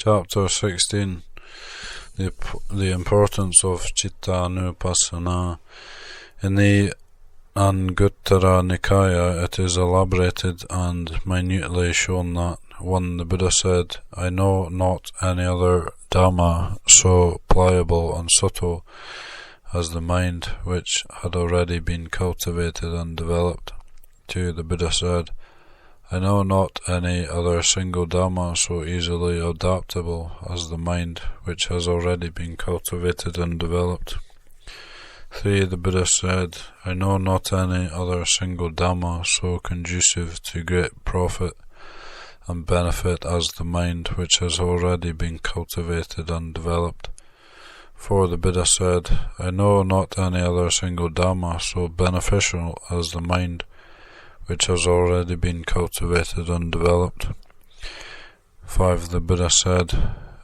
Chapter 16. The importance of Chittanupassana. In the Anguttara Nikaya it is elaborated and minutely shown that 1. The Buddha said, I know not any other Dhamma so pliable and subtle as the mind which had already been cultivated and developed. 2. The Buddha said, I know not any other single Dhamma so easily adaptable as the mind which has already been cultivated and developed. 3. The Buddha said, I know not any other single Dhamma so conducive to great profit and benefit as the mind which has already been cultivated and developed. 4. The Buddha said, I know not any other single Dhamma so beneficial as the mind which has already been cultivated and developed. 5. The Buddha said,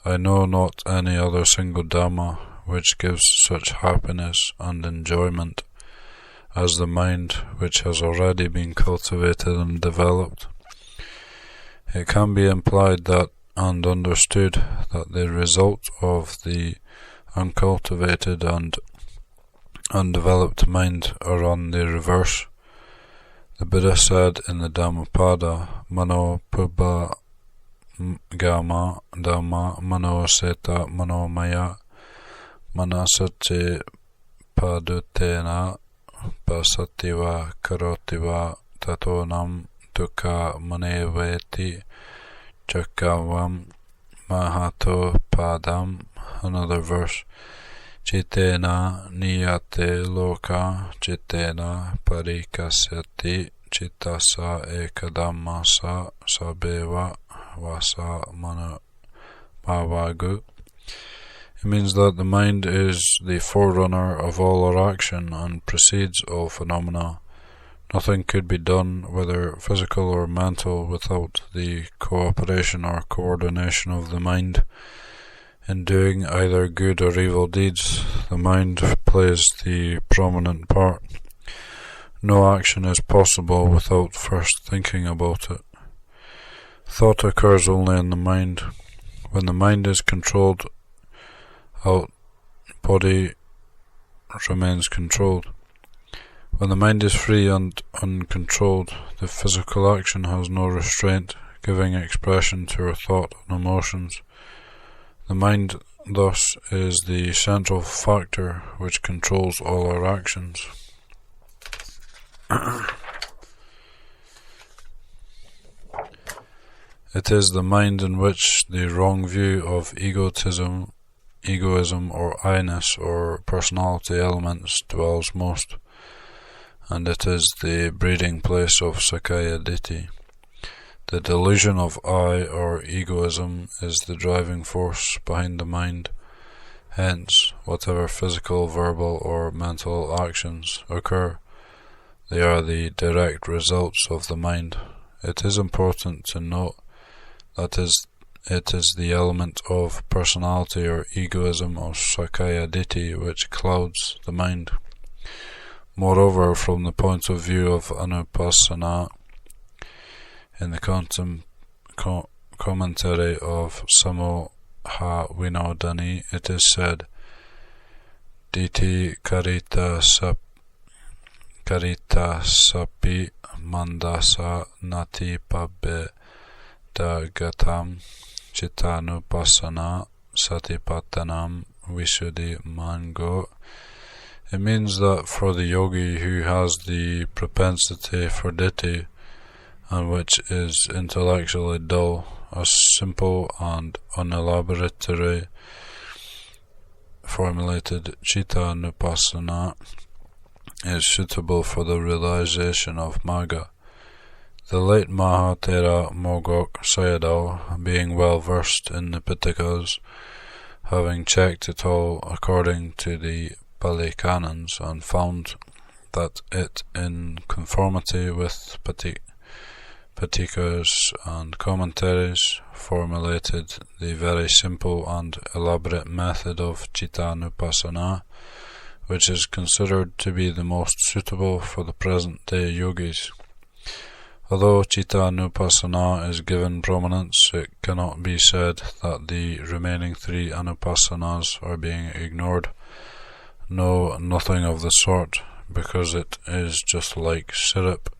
I know not any other single Dhamma which gives such happiness and enjoyment as the mind which has already been cultivated and developed. It can be implied that and understood that the result of the uncultivated and undeveloped mind are on the reverse. The Buddha said in the Dhammapada, Mano Pubba Gama Dhamma Mano Seta Mano Maya Manasati Padutena Pasativa Karotiva Tatonam Dukkha Maneveti Chakavam Mahato Padam. Another verse. Chittena niyate loka chittena parikasyati chittasa ekadammasa sabeva vasa manavagu. It means that the mind is the forerunner of all our action and precedes all phenomena. Nothing could be done, whether physical or mental, without the cooperation or coordination of the mind. In doing either good or evil deeds, the mind plays the prominent part. No action is possible without first thinking about it. Thought occurs only in the mind. When the mind is controlled, out body remains controlled. When the mind is free and uncontrolled, the physical action has no restraint, giving expression to our thought and emotions. The mind, thus, is the central factor which controls all our actions. It is the mind in which the wrong view of egoism or I-ness or personality elements dwells most, and it is the breeding place of Sakaya Ditthi. The delusion of I or egoism is the driving force behind the mind. Hence, whatever physical, verbal or mental actions occur, they are the direct results of the mind. It is important to note that it is the element of personality or egoism or Sakaya Ditthi which clouds the mind. Moreover, from the point of view of Anupassana, in the commentary of Samoha Vinodani, it is said, Diti karita sapi mandasa nati pabbe dagatam chittanupassana satipatanam visuddhi mango. It means that for the yogi who has the propensity for ditthi, and which is intellectually dull, a simple and unelaborately formulated Chittanupassana is suitable for the realization of Magga. The late Maha Thera Mogok Sayadaw, being well versed in the Patickas, having checked it all according to the Pali canons, and found that it, in conformity with Patickas and commentaries, formulated the very simple and elaborate method of Chittanupassana, which is considered to be the most suitable for the present day yogis. Although Chitta-nupassana is given prominence, it cannot be said that the remaining three anupassanas are being ignored. No, nothing of the sort, because it is just like syrup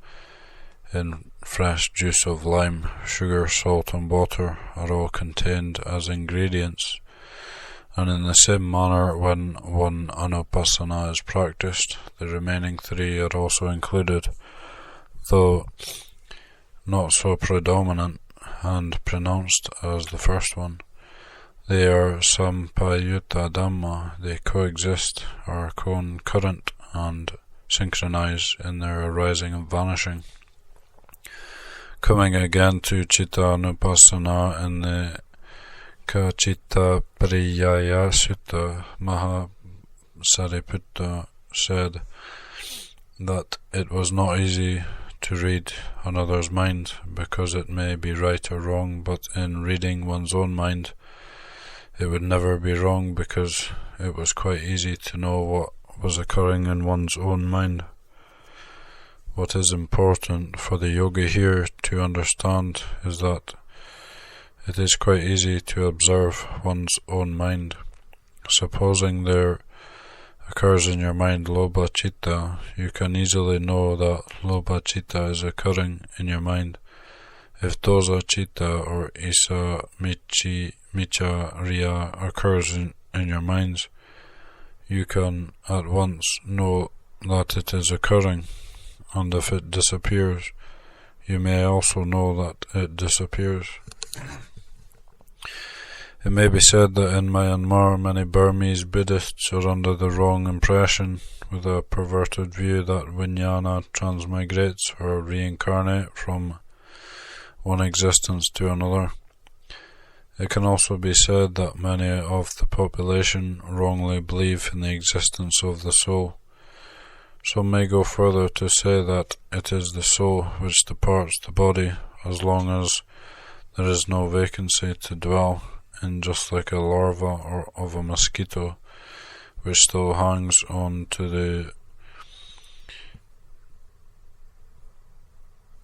in fresh juice of lime. Sugar, salt, and water are all contained as ingredients, and in the same manner, when one anupassana is practiced, the remaining three are also included, though not so predominant and pronounced as the first one. They are sampayutta dhamma. They coexist, are concurrent, and synchronize in their arising and vanishing. Coming again to Chitta-nupassana in the Kachitta Priyaya Sutta, Maha said that it was not easy to read another's mind, because it may be right or wrong, but in reading one's own mind, it would never be wrong, because it was quite easy to know what was occurring in one's own mind. What is important for the yogi here to understand is that it is quite easy to observe one's own mind. Supposing there occurs in your mind lobha citta, you can easily know that lobha citta is occurring in your mind. If dosa citta or isa micha riya occurs in your minds, you can at once know that it is occurring, and if it disappears, you may also know that it disappears. It may be said that in Myanmar many Burmese Buddhists are under the wrong impression, with a perverted view that vijnana transmigrates or reincarnate from one existence to another. It can also be said that many of the population wrongly believe in the existence of the soul. Some may go further to say that it is the soul which departs the body, as long as there is no vacancy to dwell in, just like a larva or of a mosquito which still hangs on to the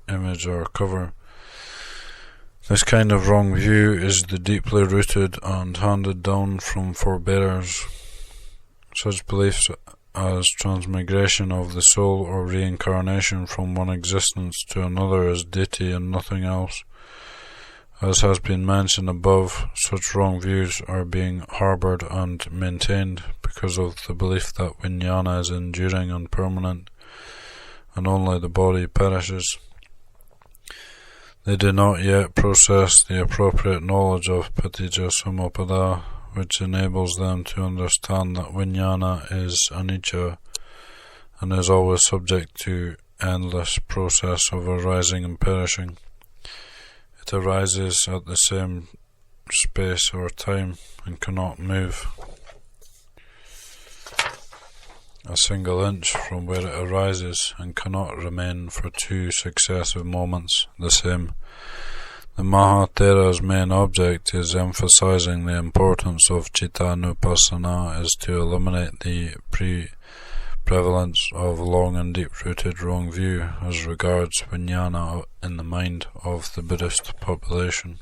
image or cover. This kind of wrong view is the deeply rooted and handed down from forebears. Such beliefs as transmigration of the soul or reincarnation from one existence to another is deity and nothing else. As has been mentioned above, such wrong views are being harboured and maintained because of the belief that vijnana is enduring and permanent, and only the body perishes. They do not yet possess the appropriate knowledge of Paticcasamuppada, which enables them to understand that vijnana is anicca and is always subject to endless process of arising and perishing. It arises at the same space or time and cannot move a single inch from where it arises, and cannot remain for two successive moments the same. The Maha Thera's main object is emphasizing the importance of Chitta-nupassana is to eliminate the prevalence of long and deep-rooted wrong view as regards vijnana in the mind of the Buddhist population.